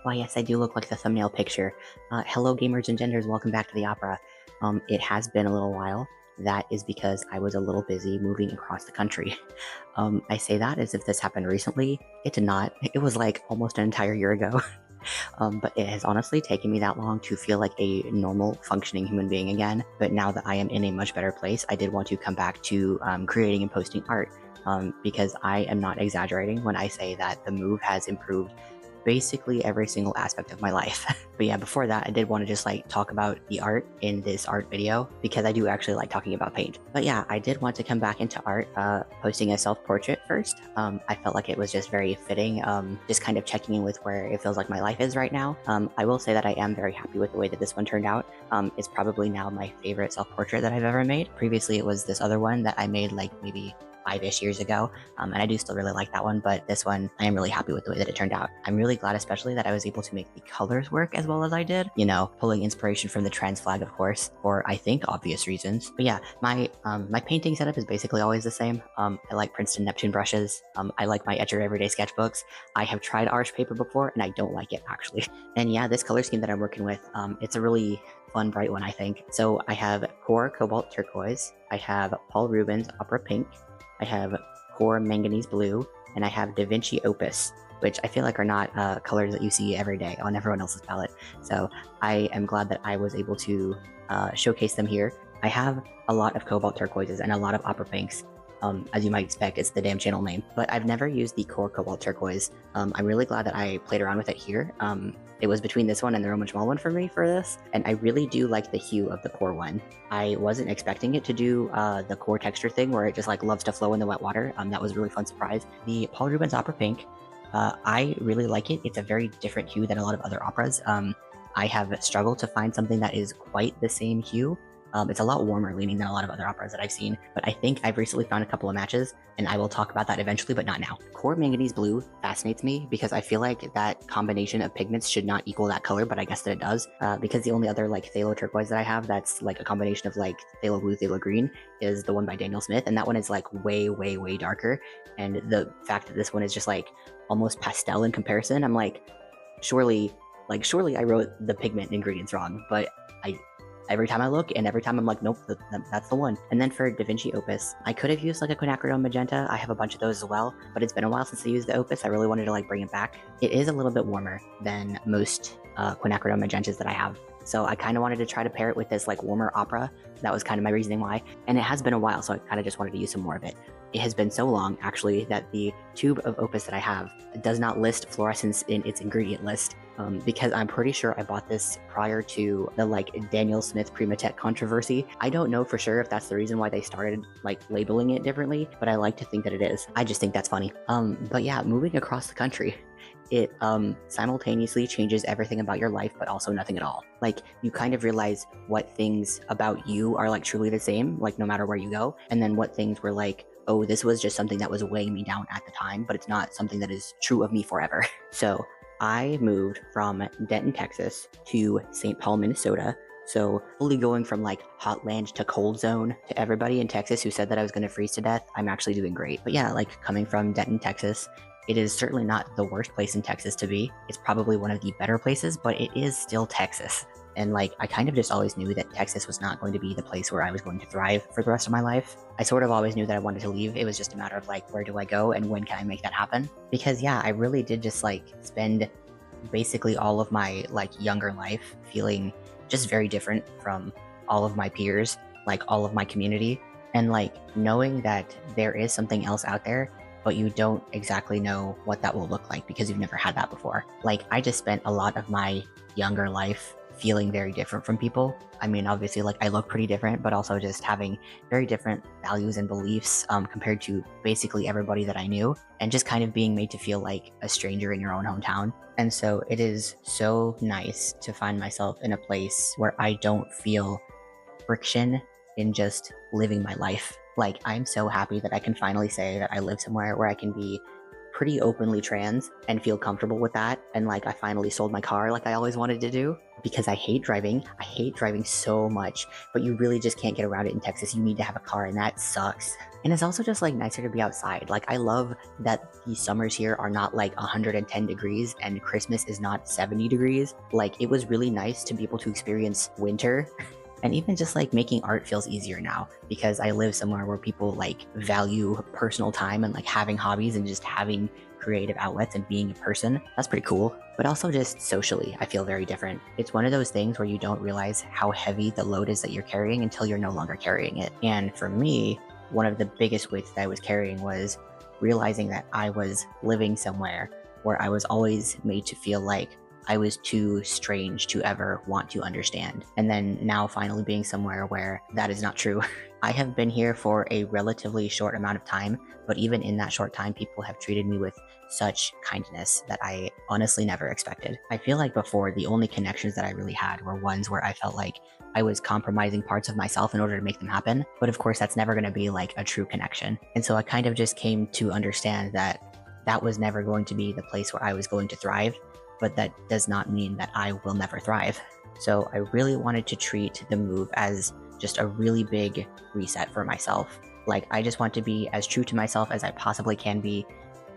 Why, yes, I do look like the thumbnail picture. Hello, gamers and genders. Welcome back to the opera. It has been a little while. That is because I was a little busy moving across the country. I say that as if this happened recently. It did not. It was like almost an entire year ago. But it has honestly taken me that long to feel like a normal, functioning human being again. But now that I am in a much better place, I did want to come back to creating and posting art. Because I am not exaggerating when I say that the move has improved basically every single aspect of my life. But yeah, before that, I did want to just like talk about the art in this art video because I do actually like talking about paint. But yeah, I did want to come back into art, posting a self-portrait first. I felt like it was just very fitting, just kind of checking in with where it feels like my life is right now. I will say that I am very happy with the way that this one turned out. It's probably now my favorite self-portrait that I've ever made. Previously, it was this other one that I made like maybe 5-ish years ago, and I do still really like that one, but this one, I am really happy with the way that it turned out. I'm really glad especially that I was able to make the colors work as well as I did, you know, pulling inspiration from the trans flag, of course, for I think obvious reasons. But yeah, my painting setup is basically always the same. I like Princeton Neptune brushes. I like my Etcher Everyday sketchbooks. I have tried arch paper before, and I don't like it, actually. And yeah, this color scheme that I'm working with, it's a really fun, bright one, I think. So I have Core Cobalt Turquoise, I have Paul Rubens Opera Pink, I have Core Manganese Blue, and I have Da Vinci Opus, which I feel like are not colors that you see every day on everyone else's palette. So I am glad that I was able to showcase them here. I have a lot of Cobalt Turquoises and a lot of Opera Pinks. As you might expect, it's the damn channel name. But I've never used the Core Cobalt Turquoise. I'm really glad that I played around with it here. It was between this one and the Roman Schmal one for me for this, and I really do like the hue of the Core one. I wasn't expecting it to do the Core texture thing where it just like loves to flow in the wet water. That was a really fun surprise. The Paul Rubens Opera Pink, I really like it. It's a very different hue than a lot of other operas. I have struggled to find something that is quite the same hue. It's a lot warmer leaning than a lot of other operas that I've seen, but I think I've recently found a couple of matches, and I will talk about that eventually, but not now. Core Manganese Blue fascinates me because I feel like that combination of pigments should not equal that color, but I guess that it does, because the only other like Phthalo Turquoise that I have that's like a combination of like Phthalo Blue, Phthalo Green is the one by Daniel Smith, and that one is like way, way, way darker, and the fact that this one is just like almost pastel in comparison, I'm like, surely I wrote the pigment ingredients wrong, but every time I look and every time I'm like, nope, that's the one. And then for Da Vinci Opus, I could have used like a quinacridone magenta. I have a bunch of those as well, but it's been a while since I used the Opus. I really wanted to like bring it back. It is a little bit warmer than most quinacridone magentas that I have. So I kind of wanted to try to pair it with this like warmer opera. That was kind of my reasoning why. And it has been a while, so I kind of just wanted to use some more of it. It has been so long, actually, that the tube of Opus that I have does not list fluorescence in its ingredient list, because I'm pretty sure I bought this prior to the like Daniel Smith Primotet controversy. I don't know for sure if that's the reason why they started like labeling it differently, but I like to think that it is. I just think that's funny. But yeah, moving across the country, it simultaneously changes everything about your life, but also nothing at all. Like, you kind of realize what things about you are like truly the same, like no matter where you go, and then what things were like, oh, this was just something that was weighing me down at the time, but it's not something that is true of me forever. So I moved from Denton, Texas to St. Paul, Minnesota. So fully going from like hot land to cold zone. To everybody in Texas who said that I was going to freeze to death, I'm actually doing great. But yeah, like coming from Denton, Texas, it is certainly not the worst place in Texas to be. It's probably one of the better places, but it is still Texas. And like, I kind of just always knew that Texas was not going to be the place where I was going to thrive for the rest of my life. I sort of always knew that I wanted to leave. It was just a matter of like, where do I go and when can I make that happen? Because yeah, I really did just like spend basically all of my like younger life feeling just very different from all of my peers, like all of my community, and like knowing that there is something else out there, but you don't exactly know what that will look like because you've never had that before. Like, I just spent a lot of my younger life feeling very different from people. I mean, obviously, like, I look pretty different, but also just having very different values and beliefs compared to basically everybody that I knew, and just kind of being made to feel like a stranger in your own hometown. And so it is so nice to find myself in a place where I don't feel friction in just living my life. Like, I'm so happy that I can finally say that I live somewhere where I can be pretty openly trans and feel comfortable with that. And like I finally sold my car like I always wanted to do because I hate driving. I hate driving so much, but you really just can't get around it in Texas. You need to have a car and that sucks. And it's also just like nicer to be outside. Like I love that these summers here are not like 110 degrees and Christmas is not 70 degrees. Like it was really nice to be able to experience winter. And even just like making art feels easier now because I live somewhere where people like value personal time and like having hobbies and just having creative outlets and being a person. That's pretty cool. But also just socially, I feel very different. It's one of those things where you don't realize how heavy the load is that you're carrying until you're no longer carrying it. And for me, one of the biggest weights that I was carrying was realizing that I was living somewhere where I was always made to feel like I was too strange to ever want to understand. And then now finally being somewhere where that is not true. I have been here for a relatively short amount of time, but even in that short time, people have treated me with such kindness that I honestly never expected. I feel like before, the only connections that I really had were ones where I felt like I was compromising parts of myself in order to make them happen. But of course, that's never going to be like a true connection. And so I kind of just came to understand that that was never going to be the place where I was going to thrive. But that does not mean that I will never thrive. So I really wanted to treat the move as just a really big reset for myself. Like I just want to be as true to myself as I possibly can be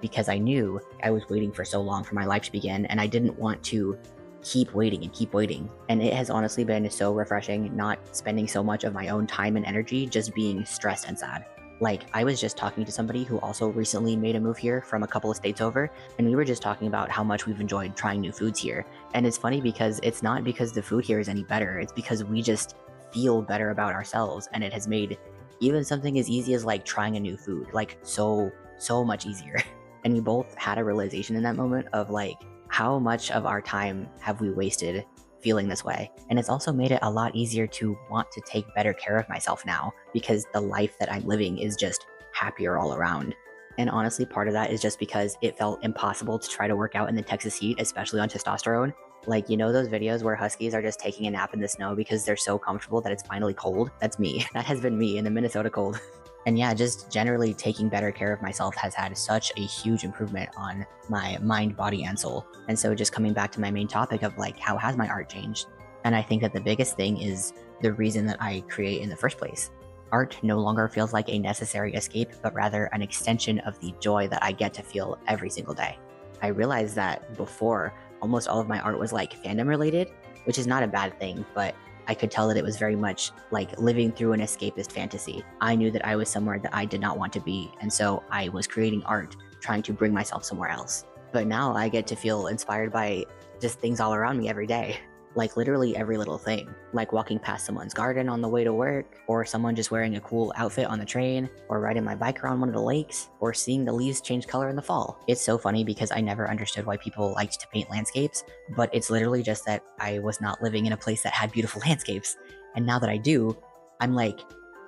because I knew I was waiting for so long for my life to begin and I didn't want to keep waiting and keep waiting. And it has honestly been so refreshing not spending so much of my own time and energy just being stressed and sad. Like, I was just talking to somebody who also recently made a move here from a couple of states over, and we were just talking about how much we've enjoyed trying new foods here. And it's funny because it's not because the food here is any better, it's because we just feel better about ourselves, and it has made even something as easy as like trying a new food, like so much easier. And we both had a realization in that moment of like, how much of our time have we wasted feeling this way? And it's also made it a lot easier to want to take better care of myself now because the life that I'm living is just happier all around. And honestly, part of that is just because it felt impossible to try to work out in the Texas heat, especially on testosterone. Like, you know those videos where huskies are just taking a nap in the snow because they're so comfortable that it's finally cold? That's me. That has been me in the Minnesota cold. And yeah, just generally taking better care of myself has had such a huge improvement on my mind, body, and soul. And so just coming back to my main topic of like, how has my art changed? And I think that the biggest thing is the reason that I create in the first place. Art no longer feels like a necessary escape, but rather an extension of the joy that I get to feel every single day. I realized that before, almost all of my art was like fandom related, which is not a bad thing, but I could tell that it was very much like living through an escapist fantasy. I knew that I was somewhere that I did not want to be, and so I was creating art, trying to bring myself somewhere else. But now I get to feel inspired by just things all around me every day. Like literally every little thing, like walking past someone's garden on the way to work, or someone just wearing a cool outfit on the train, or riding my bike around one of the lakes, or seeing the leaves change color in the fall. It's so funny because I never understood why people liked to paint landscapes, but it's literally just that I was not living in a place that had beautiful landscapes. And now that I do, I'm like,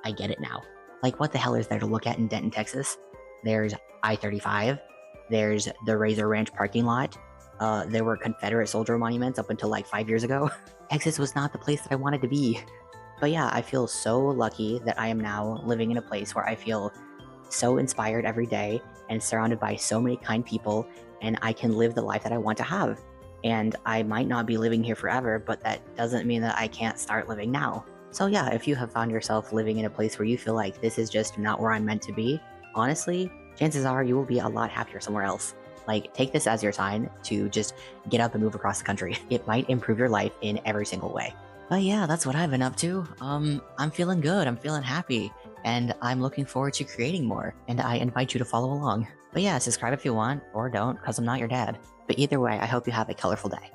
I get it now. Like what the hell is there to look at in Denton, Texas? There's I-35, there's the Razor Ranch parking lot, there were Confederate soldier monuments up until like 5 years ago. Texas was not the place that I wanted to be. But yeah, I feel so lucky that I am now living in a place where I feel so inspired every day and surrounded by so many kind people, and I can live the life that I want to have. And I might not be living here forever, but that doesn't mean that I can't start living now. So yeah, if you have found yourself living in a place where you feel like this is just not where I'm meant to be, honestly, chances are you will be a lot happier somewhere else. Like, take this as your sign to just get up and move across the country. It might improve your life in every single way. But yeah, that's what I've been up to. I'm feeling good, I'm feeling happy, and I'm looking forward to creating more, and I invite you to follow along. But yeah, subscribe if you want, or don't, because I'm not your dad. But either way, I hope you have a colorful day.